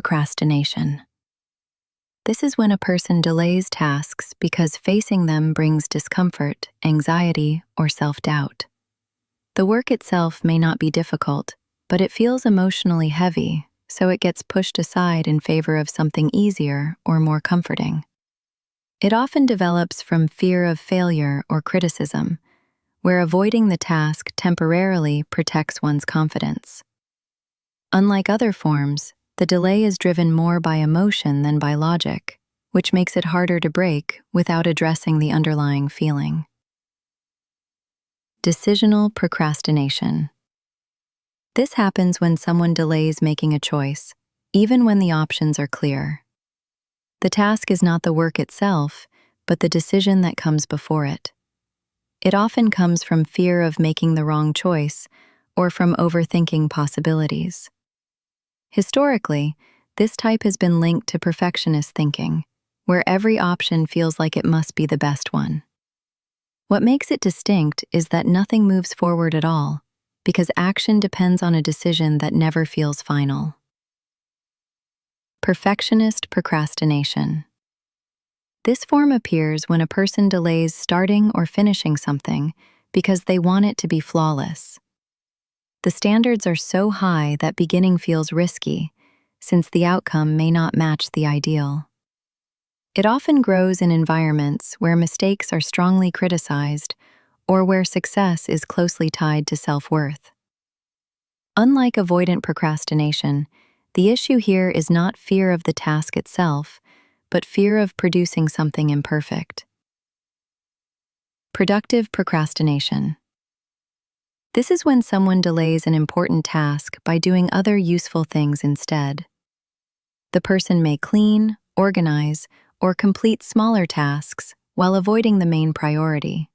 procrastination. This is when a person delays tasks because facing them brings discomfort, anxiety, or self-doubt. The work itself may not be difficult, but it feels emotionally heavy, so it gets pushed aside in favor of something easier or more comforting. It often develops from fear of failure or criticism, where avoiding the task temporarily protects one's confidence. Unlike other forms, the delay is driven more by emotion than by logic, which makes it harder to break without addressing the underlying feeling. Decisional procrastination. This happens when someone delays making a choice, even when the options are clear. The task is not the work itself, but the decision that comes before it. It often comes from fear of making the wrong choice or from overthinking possibilities. Historically, this type has been linked to perfectionist thinking, where every option feels like it must be the best one. What makes it distinct is that nothing moves forward at all, because action depends on a decision that never feels final. Perfectionist procrastination. This form appears when a person delays starting or finishing something because they want it to be flawless. The standards are so high that beginning feels risky, since the outcome may not match the ideal. It often grows in environments where mistakes are strongly criticized or where success is closely tied to self-worth. Unlike avoidant procrastination, the issue here is not fear of the task itself, but fear of producing something imperfect. Productive procrastination. This is when someone delays an important task by doing other useful things instead. The person may clean, organize, or complete smaller tasks while avoiding the main priority.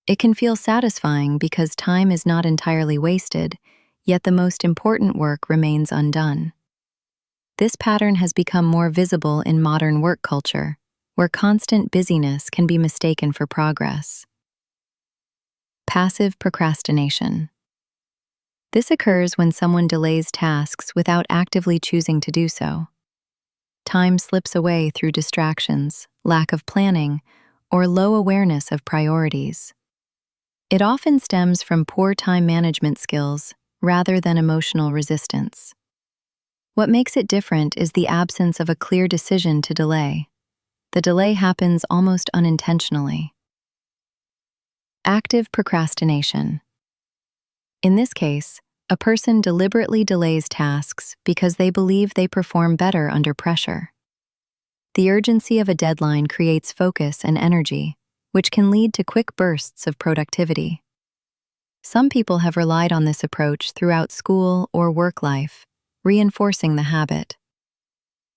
It can feel satisfying because time is not entirely wasted, yet the most important work remains undone. This pattern has become more visible in modern work culture, where constant busyness can be mistaken for progress. Passive procrastination. This occurs when someone delays tasks without actively choosing to do so. Time slips away through distractions, lack of planning, or low awareness of priorities. It often stems from poor time management skills rather than emotional resistance. What makes it different is the absence of a clear decision to delay. The delay happens almost unintentionally. Active procrastination. In this case, a person deliberately delays tasks because they believe they perform better under pressure. The urgency of a deadline creates focus and energy, which can lead to quick bursts of productivity. Some people have relied on this approach throughout school or work life, reinforcing the habit.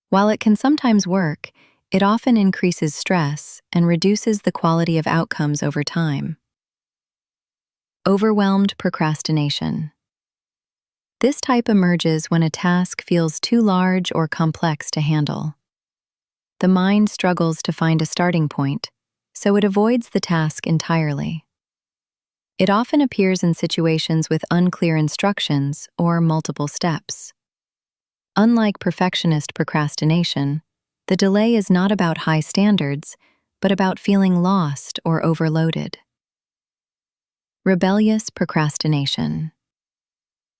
While it can sometimes work, it often increases stress and reduces the quality of outcomes over time. Overwhelmed procrastination. This type emerges when a task feels too large or complex to handle. The mind struggles to find a starting point, so it avoids the task entirely. It often appears in situations with unclear instructions or multiple steps. Unlike perfectionist procrastination, the delay is not about high standards, but about feeling lost or overloaded. Rebellious procrastination.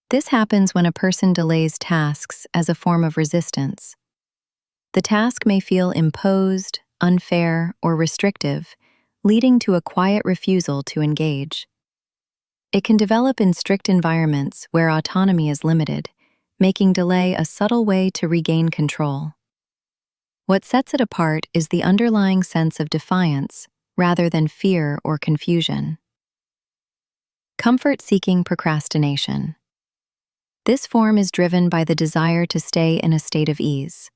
This happens when a person delays tasks as a form of resistance. The task may feel imposed, unfair, or restrictive, leading to a quiet refusal to engage. It can develop in strict environments where autonomy is limited, making delay a subtle way to regain control. What sets it apart is the underlying sense of defiance rather than fear or confusion. Comfort-seeking procrastination. This form is driven by the desire to stay in a state of ease.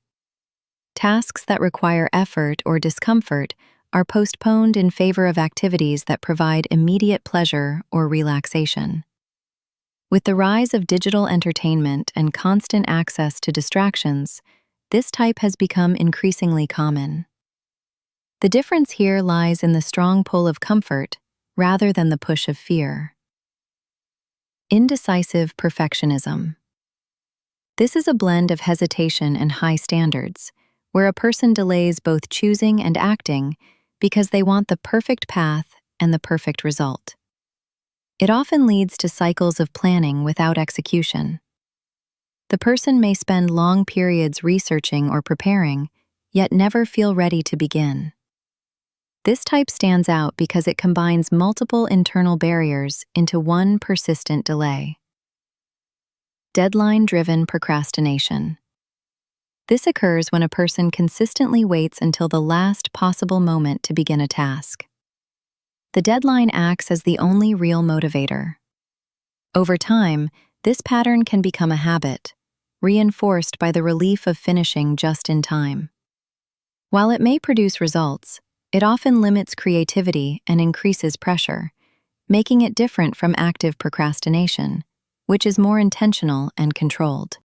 Tasks that require effort or discomfort are postponed in favor of activities that provide immediate pleasure or relaxation. With the rise of digital entertainment and constant access to distractions, this type has become increasingly common. The difference here lies in the strong pull of comfort rather than the push of fear. Indecisive perfectionism. This is a blend of hesitation and high standards, where a person delays both choosing and acting because they want the perfect path and the perfect result. It often leads to cycles of planning without execution. The person may spend long periods researching or preparing, yet never feel ready to begin. This type stands out because it combines multiple internal barriers into one persistent delay. Deadline-driven procrastination. This occurs when a person consistently waits until the last possible moment to begin a task. The deadline acts as the only real motivator. Over time, this pattern can become a habit, reinforced by the relief of finishing just in time. While it may produce results, it often limits creativity and increases pressure, making it different from active procrastination, which is more intentional and controlled.